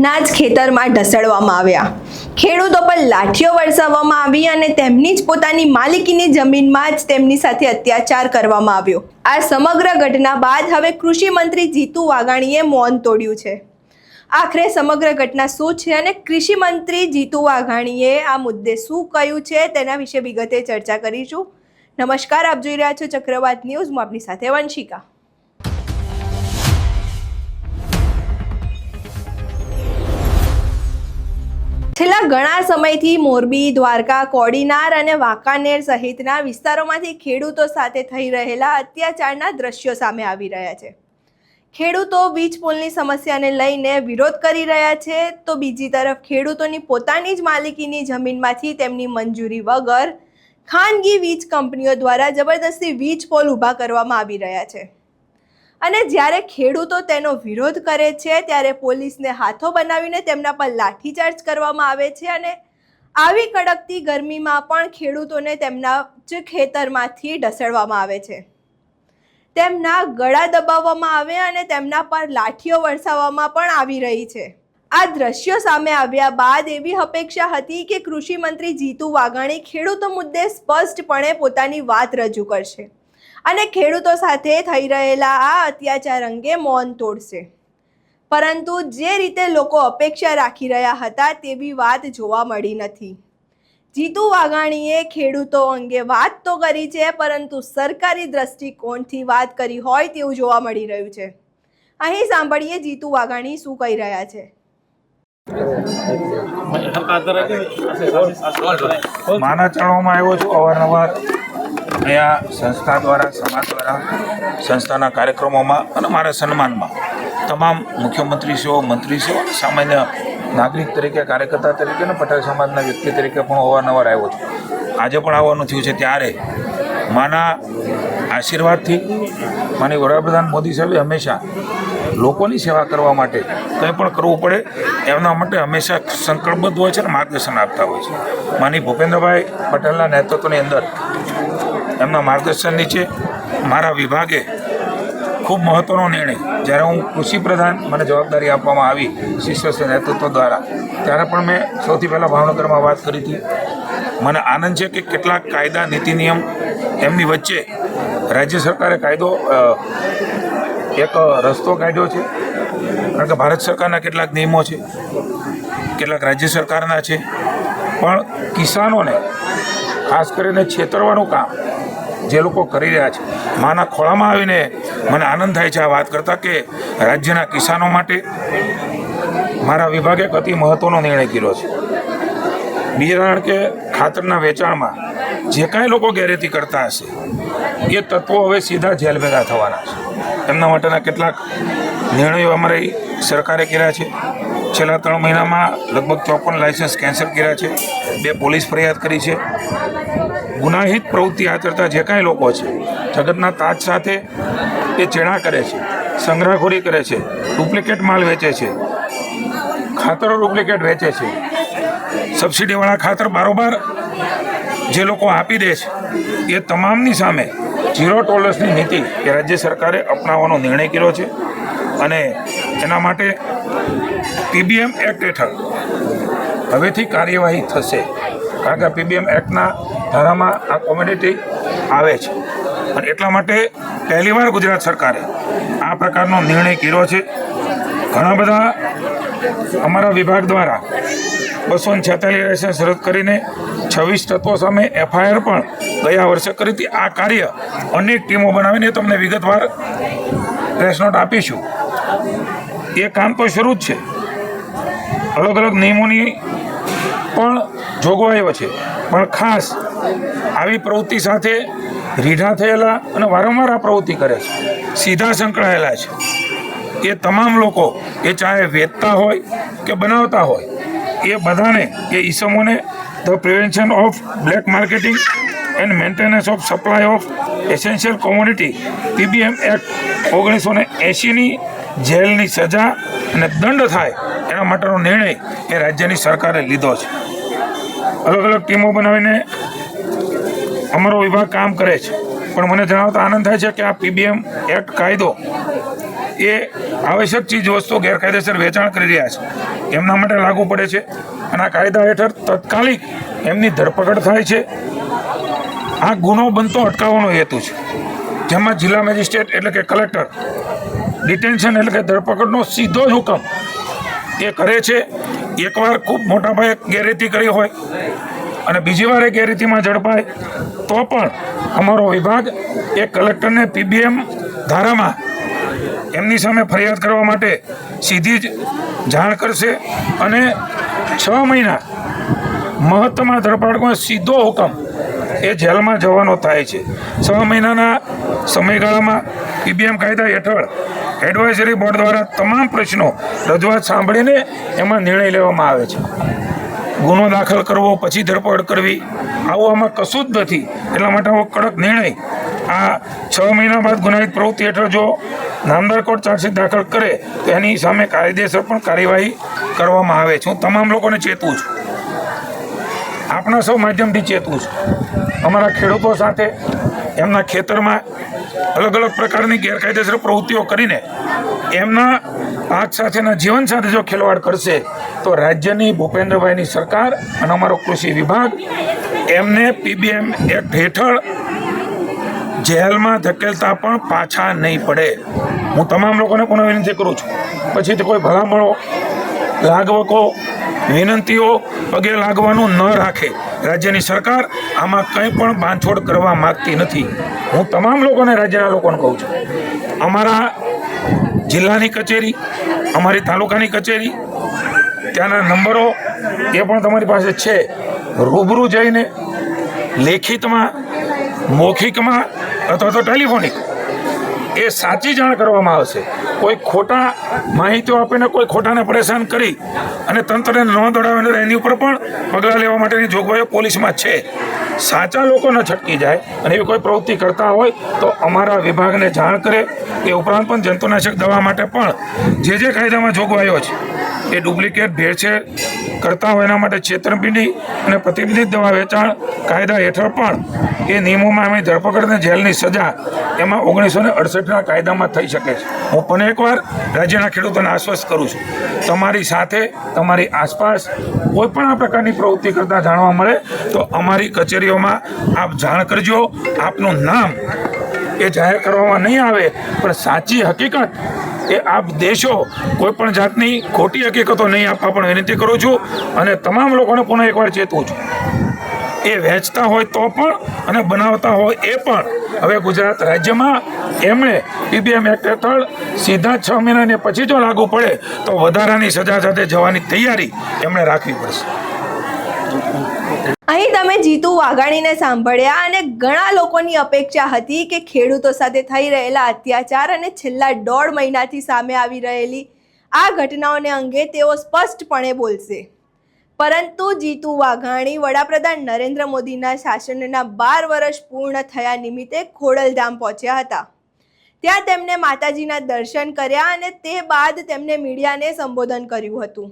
તેમના જ ખેતરમાં ઢસડવામાં આવ્યા। ખેડૂતો પર લાઠીઓ વરસાવવામાં આવી અને તેમની જ પોતાની માલિકીની જમીનમાં જ તેમની સાથે અત્યાચાર કરવામાં આવ્યો। આ સમગ્ર ઘટના બાદ હવે કૃષિ મંત્રી જીતુ વાઘાણીએ મૌન તોડ્યું છે। આખરે સમગ્ર ઘટના શું છે અને કૃષિ મંત્રી જીતુ વાઘાણીએ આ મુદ્દે શું કહ્યું છે તેના વિશે વિગતે ચર્ચા કરીશું। નમસ્કાર, આપ જોઈ રહ્યા છો ચક્રવાત ન્યૂઝ। હું આપની સાથે વંશિકા। છેલ્લા ઘણા સમયથી મોરબી, દ્વારકા, કોડીનાર અને વાંકાનેર સહિતના વિસ્તારોમાંથી ખેડૂતો સાથે થઈ રહેલા અત્યાચારના દ્રશ્યો સામે આવી રહ્યા છે। ખેડૂતો વીજ પોલની સમસ્યાને લઈને વિરોધ કરી રહ્યા છે, તો બીજી તરફ ખેડૂતોની પોતાની જ માલિકીની જમીનમાંથી તેમની મંજૂરી વગર ખાનગી વીજ કંપનીઓ દ્વારા જબરદસ્તી વીજ પોલ ઊભા કરવામાં આવી રહ્યા છે। અને જ્યારે ખેડૂતો તેનો વિરોધ કરે છે ત્યારે પોલીસને હાથો બનાવીને તેમના પર લાઠીચાર્જ કરવામાં આવે છે અને આવી કડકતી ગરમીમાં પણ ખેડૂતોને તેમના જ ખેતરમાંથી ઢસડવામાં આવે છે। તેમના ગળા દબાવવામાં આવે અને તેમના પર લાઠીઓ વરસાવવામાં પણ આવી રહી છે। આ દ્રશ્યો સામે આવ્યા બાદ એવી અપેક્ષા હતી કે કૃષિ મંત્રી જીતુ વાઘાણી ખેડૂતો મુદ્દે સ્પષ્ટપણે પોતાની વાત રજૂ કરશે અને ખેડૂતો સાથે થઈ રહેલા આ અત્યાચાર અંગે મૌન તોડશે, પરંતુ જે રીતે લોકો અપેક્ષા રાખી રહ્યા હતા તેવી વાત જોવા મળી નથી। જીતુ વાઘાણીએ ખેડૂતો અંગે વાત તો કરી છે, પરંતુ સરકારી દ્રષ્ટિકોણથી વાત કરી હોય તેવું જોવા મળી રહ્યું છે। અહીં સાંભળીએ જીતુ વાઘાણી શું કહી રહ્યા છે। માના ચરણોમાં આવ્યો છું અવારનવાર અહીંયા સંસ્થા દ્વારા, સમાજ દ્વારા, સંસ્થાના કાર્યક્રમોમાં અને મારા સન્માનમાં તમામ મુખ્યમંત્રીશ્રીઓ, મંત્રીશ્રીઓ, સામાન્ય નાગરિક તરીકે, કાર્યકર્તા તરીકે અને પટેલ સમાજના વ્યક્તિ તરીકે પણ અવારનવાર આવ્યો છું। આજે પણ આવવાનું થયું છે ત્યારે માના આશીર્વાદથી માની વડાપ્રધાન મોદી સાહેબે હંમેશા લોકોની સેવા કરવા માટે કંઈ પણ કરવું પડે એમના માટે હંમેશા સંકલ્પબદ્ધ હોય છે અને માર્ગદર્શન આપતા હોય છે। માની ભૂપેન્દ્રભાઈ પટેલના નેતૃત્વની અંદર એમના માર્ગદર્શન નીચે મારા વિભાગે ખૂબ મહત્ત્વનો નિર્ણય, જ્યારે હું કૃષિ પ્રધાન મને જવાબદારી આપવામાં આવી શિષ્ય નેતૃત્વ દ્વારા, ત્યારે પણ મેં સૌથી પહેલાં ભાવનગરમાં વાત કરી હતી। મને આનંદ છે કે કેટલાક કાયદા, નીતિ, નિયમ એમની વચ્ચે રાજ્ય સરકારે કાયદો એક રસ્તો કાઢ્યો છે, કારણ કે ભારત સરકારના કેટલાક નિયમો છે, કેટલાક રાજ્ય સરકારના છે, પણ કિસાનોને ખાસ કરીને છેતરવાનું કામ જે લોકો કરી રહ્યા છે, માના ખોળામાં આવીને મને આનંદ થાય છે આ વાત કરતાં કે રાજ્યના કિસાનો માટે મારા વિભાગે એક અતિ મહત્ત્વનો નિર્ણય કર્યો છે। બીજું કારણ કે ખાતરના વેચાણમાં જે કાંઈ લોકો ગેરરીતિ કરતા હશે એ તત્વો હવે સીધા જેલ ભેગા થવાના છે। એમના માટેના કેટલાક નિર્ણયો અમારી સરકારે કર્યા છે। છેલ્લા 3 મહિનામાં લગભગ 54 લાયસન્સ કેન્સલ કર્યા છે, 2 પોલીસ ફરિયાદ કરી છે। ગુનાહિત પ્રવૃત્તિ આચરતા જે કાંઈ લોકો છે, જગતના તાજ સાથે એ ચેડા કરે છે, સંગ્રહખોરી કરે છે, ડુપ્લિકેટ માલ વેચે છે, ખાતરો ડુપ્લિકેટ વેચે છે, સબસિડીવાળા ખાતર બારોબાર જે લોકો આપી દે છે, એ તમામની સામે ઝીરો ટોલરન્સની નીતિ એ રાજ્ય સરકારે અપનાવવાનો નિર્ણય કર્યો છે અને એના માટે PBM એક્ટ હેઠળ હવેથી કાર્યવાહી થશે, કારણ કે PBM એક્ટના ધારામાં આ કોમોડિટી આવે છે અને એટલા માટે પહેલીવાર ગુજરાત સરકારે આ પ્રકારનો નિર્ણય કર્યો છે। ઘણા બધા અમારા વિભાગ દ્વારા 246 લાયસન્સ રદ કરીને 26 તત્વો સામે FIR પણ ગયા વર્ષે કરી હતી। આ કાર્ય અનેક ટીમો બનાવીને તમને વિગતવાર પ્રેસ નોટ આપીશું। એ કામ તો શરૂ જ છે, અલગ અલગ નિયમોની પણ જોગવાઈઓ છે, પણ ખાસ આવી પ્રવૃત્તિ સાથે રીઢા થયેલા અને વારંવાર આ પ્રવૃત્તિ કરે છે, સીધા સંકળાયેલા છે, એ તમામ લોકો એ ચાહે વેચતા હોય કે બનાવતા હોય, એ બધાને એ ઈસમોને the prevention of black marketing and maintenance of supply of essential commodity PBM act 1980ની જેલની સજા અને દંડ થાય એના માટેનો નિર્ણય એ રાજ્યની સરકારે લીધો છે। અલગ અલગ ટીમો બનાવીને અમારો વિભાગ કામ કરે છે, પણ મને જણાવતા આનંદ થાય છે કે આ PBM એક્ટ કાયદો એ આવશ્યક ચીજ વસ્તુઓ ગેરકાયદેસર વેચાણ કરી રહ્યા છે એમના માટે લાગુ પડે છે અને આ કાયદા હેઠળ તાત્કાલિક એમની ધરપકડ થાય છે. આ ગુનો બનતો અટકાવવાનો હેતુ છે, જેમાં જિલ્લા મેજિસ્ટ્રેટ એટલે કે કલેક્ટર ડિટેન્શન એટલે કે ધરપકડનો સીધો જ હુકમ એ કરે છે. એકવાર ખૂબ મોટા પાયે ગેરરીતિ કરી હોય અને બીજી વાર એ ગેરરીતિમાં ઝડપાય તો પણ અમારો વિભાગ એ કલેક્ટરને PBM ધારામાં એમની સામે ફરિયાદ કરવા માટે સીધી જ જાણ કરશે અને 6 મહિના મહત્તમ ધરપકડનો સીધો હુકમ એ જેલમાં જવાનો થાય છે. 6 મહિનાના સમયગાળામાં PBM કાયદા હેઠળ એડવાઇઝરી બોર્ડ દ્વારા તમામ પ્રશ્નો રજૂઆત સાંભળીને એમાં નિર્ણય લેવામાં આવે છે. ગુનો દાખલ કરવો પછી ધરપકડ કરવી આવું આમાં કશું જ નથી. એટલા માટે આવો કડક નિર્ણય આ 6 મહિના બાદ ગુનાહિત પ્રવૃત્તિ હેઠળ જો નામદાર કોર્ટ ચાર્જશીટ દાખલ કરે તો એની સામે કાયદેસર પણ કાર્યવાહી કરવામાં આવે છે. હું તમામ લોકોને ચેતવું છું, આપણા સૌ માધ્યમથી ચેતવું છું. અમારા ખેડૂતો સાથે એમના ખેતરમાં અલગ અલગ પ્રકારની ગેરકાયદેસર પ્રવૃત્તિઓ કરીને એમના પાક સાથેના જીવન સાથે જો ખેલવાડ કરશે તો રાજ્યની ભૂપેન્દ્રભાઈની સરકાર અને અમારો કૃષિ વિભાગ એમને PBM એક્ટ હેઠળ જેલમાં ધકેલતા પણ પાછા નહીં પડે. હું તમામ લોકોને પુનઃ વિનંતી કરું છું, પછીથી કોઈ ભલામણો લાગવકો વિનંતીઓ પગે લાગવાનું ન રાખે. રાજ્યની સરકાર આમાં કંઈ પણ બાંધછોડ કરવા માગતી નથી. હું તમામ લોકોને, રાજ્યના લોકોને કહું છું, અમારા જિલ્લાની કચેરી, અમારી તાલુકાની કચેરી, ત્યાંના નંબરો એ પણ તમારી પાસે છે. રૂબરૂ જઈને લેખિતમાં, મૌખિકમાં અથવા તો ટેલિફોનિક એ સાચી જાણ કરવામાં આવશે. કોઈ ખોટા માહિતીઓ આપીને કોઈ ખોટાને પરેશાન કરી અને તંત્રને ન દોડાવે એની ઉપર પણ પગલાં લેવા માટેની જોગવાઈઓ પોલીસમાં છે. સાચા લોકો ન છટકી જાય અને એવી કોઈ પ્રવૃત્તિ કરતા હોય તો અમારા વિભાગને જાણ કરે. એ ઉપરાંત પણ જંતુનાશક દવા માટે પણ જે કાયદામાં જોગવાઈઓ છે એ ડુપ્લિકેટ ભેળસેળ કરતા હોય એના માટે છેતરપિંડી અને પ્રતિબંધિત દવા વેચાણ કાયદા હેઠળ પણ એ નિયમોમાં અમે ધરપકડ અને જેલની સજા એમાં 1968ના કાયદામાં થઈ શકે છે. હું પણ એકવાર રાજ્યના ખેડૂતોને આશ્વસ્ત કરું છું, તમારી સાથે, તમારી આસપાસ કોઈ પણ આ પ્રકારની પ્રવૃત્તિ કરતા જાણવા મળે તો અમારી કચેરીઓમાં આપ જાણ કરજો. આપનું નામ એ જાહેર કરવામાં નહીં આવે પણ સાચી હકીકત એ આપ દેશો. કોઈ પણ જાતની ખોટી હકીકતો નહીં આપવા પણ વિનંતી કરું છું અને તમામ લોકોને પુનઃ એકવાર ચેતવું છું. એ વેચતા હોય તો પણ અને બનાવતા હોય એ પણ હવે ગુજરાત રાજ્યમાં એમણે PBM એક્ટ હેઠળ સીધા 6 મહિનાને પછી જો લાગુ પડે તો વધારાની સજા સાથે જવાની તૈયારી એમણે રાખવી પડશે. અહીં તમે જીતુ વાઘાણીને સાંભળ્યા અને ઘણા લોકોની અપેક્ષા હતી કે ખેડૂતો સાથે થઈ રહેલા અત્યાચાર અને છેલ્લા 1.5 મહિનાથી સામે આવી રહેલી આ ઘટનાઓને અંગે તેઓ સ્પષ્ટપણે બોલશે. પરંતુ જીતુ વાઘાણી વડાપ્રધાન નરેન્દ્ર મોદીના શાસનના 12 વર્ષ પૂર્ણ થયા નિમિત્તે ખોડલધામ પહોંચ્યા હતા. ત્યાં તેમણે માતાજીના દર્શન કર્યા અને તે બાદ તેમણે મીડિયાને સંબોધન કર્યું હતું.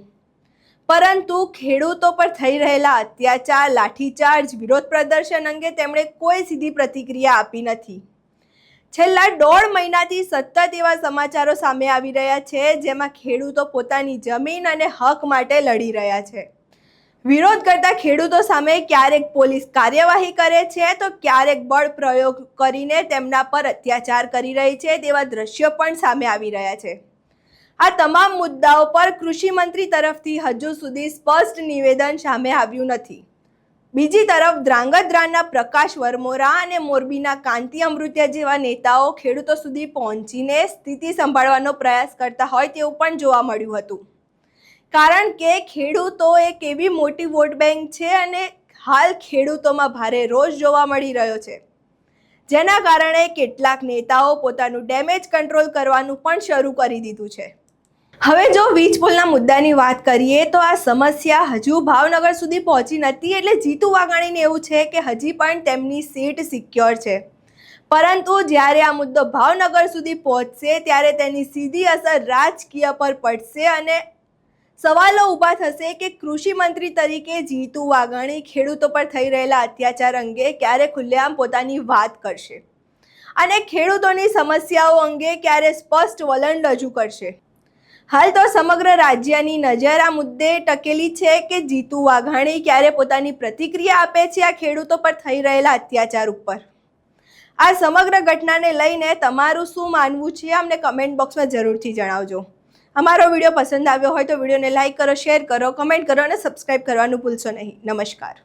પરંતુ ખેડૂતો પર થઈ રહેલા અત્યાચાર, લાઠીચાર્જ, વિરોધ પ્રદર્શન અંગે તેમણે કોઈ સીધી પ્રતિક્રિયા આપી નથી. છેલ્લા 1.5 મહિનાથી સતત એવા સમાચારો સામે આવી રહ્યા છે જેમાં ખેડૂતો પોતાની જમીન અને હક માટે લડી રહ્યા છે. વિરોધ કરતા ખેડૂતો સામે ક્યારેક પોલીસ કાર્યવાહી કરે છે તો ક્યારેક બળ પ્રયોગ કરીને તેમના પર અત્યાચાર કરી રહી છે તેવા દ્રશ્યો પણ સામે આવી રહ્યા છે. આ તમામ મુદ્દાઓ પર કૃષિ મંત્રી તરફથી હજુ સુધી સ્પષ્ટ નિવેદન સામે આવ્યું નથી. બીજી તરફ ધ્રાંગધ્રાના પ્રકાશ વરમોરા અને મોરબીના કાંતિ અમૃતિયા જેવા નેતાઓ ખેડૂતો સુધી પહોંચીને સ્થિતિ સંભાળવાનો પ્રયાસ કરતા હોય તેવું પણ જોવા મળ્યું હતું. કારણ કે ખેડૂતો એક એવી મોટી વોટ બેંક છે અને હાલ ખેડૂતોમાં ભારે રોષ જોવા મળી રહ્યો છે, જેના કારણે કેટલાક નેતાઓ પોતાનું ડેમેજ કંટ્રોલ કરવાનું પણ શરૂ કરી દીધું છે. હવે જો વીજ પુલના મુદ્દાની વાત કરીએ તો આ સમસ્યા હજુ ભાવનગર સુધી પહોંચી નથી, એટલે જીતુ વાઘાણીને એવું છે કે હજી પણ તેમની સીટ સિક્યોર છે. પરંતુ જ્યારે આ મુદ્દો ભાવનગર સુધી પહોંચશે ત્યારે તેની સીધી અસર રાજકીય પર પડશે અને સવાલો ઊભા થશે કે કૃષિ મંત્રી તરીકે જીતુ વાઘાણી ખેડૂતો પર થઈ રહેલા અત્યાચાર અંગે ક્યારે ખુલ્લેઆમ પોતાની વાત કરશે. અને ખેડૂતોની સમસ્યાઓ અંગે ક્યારે સ્પષ્ટ વલણ રજૂ કરશે? હાલ તો સમગ્ર રાજ્યની નજર આ મુદ્દે ટકેલી છે કે જીતુ વાઘાણી ક્યારે પોતાની પ્રતિક્રિયા આપે છે આ ખેડૂતો પર થઈ રહેલા અત્યાચાર ઉપર. આ સમગ્ર ઘટનાને લઈને તમારું શું માનવું છે અમને કમેન્ટ બોક્સમાં જરૂરથી જણાવજો. અમારો વિડીયો પસંદ આવ્યો હોય તો વિડીયોને લાઇક કરો, શેર કરો, કમેન્ટ કરો અને સબસ્ક્રાઇબ કરવાનું ભૂલશો નહીં. નમસ્કાર.